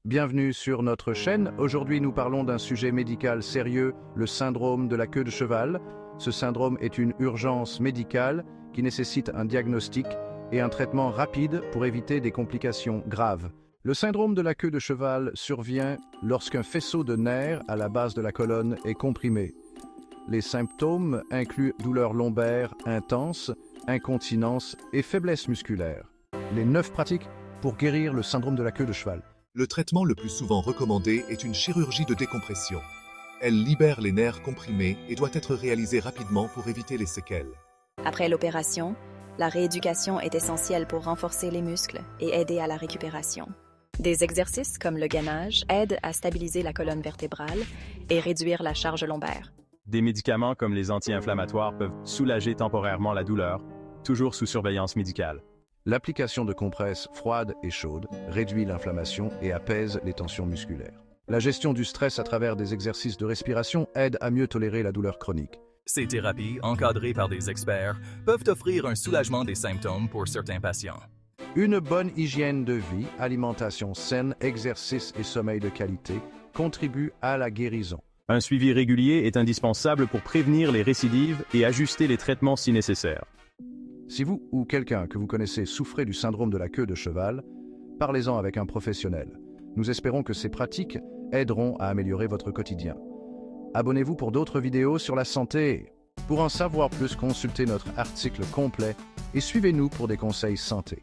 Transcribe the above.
Bienvenue sur notre chaîne. Aujourd'hui, nous parlons d'un sujet médical sérieux, le syndrome de la queue de cheval. Ce syndrome est une urgence médicale qui nécessite un diagnostic et un traitement rapide pour éviter des complications graves. Le syndrome de la queue de cheval survient lorsqu'un faisceau de nerfs à la base de la colonne est comprimé. Les symptômes incluent douleurs lombaires intenses, incontinence et faiblesse musculaire. Les 9 pratiques pour guérir le syndrome de la queue de cheval. Le traitement le plus souvent recommandé est une chirurgie de décompression. Elle libère les nerfs comprimés et doit être réalisée rapidement pour éviter les séquelles. Après l'opération, la rééducation est essentielle pour renforcer les muscles et aider à la récupération. Des exercices comme le gainage aident à stabiliser la colonne vertébrale et réduire la charge lombaire. Des médicaments comme les anti-inflammatoires peuvent soulager temporairement la douleur, toujours sous surveillance médicale. L'application de compresses froides et chaudes réduit l'inflammation et apaise les tensions musculaires. La gestion du stress à travers des exercices de respiration aide à mieux tolérer la douleur chronique. Ces thérapies, encadrées par des experts, peuvent offrir un soulagement des symptômes pour certains patients. Une bonne hygiène de vie, alimentation saine, exercice et sommeil de qualité contribuent à la guérison. Un suivi régulier est indispensable pour prévenir les récidives et ajuster les traitements si nécessaire. Si vous ou quelqu'un que vous connaissez souffrez du syndrome de la queue de cheval, parlez-en avec un professionnel. Nous espérons que ces pratiques aideront à améliorer votre quotidien. Abonnez-vous pour d'autres vidéos sur la santé. Pour en savoir plus, consultez notre article complet et suivez-nous pour des conseils santé.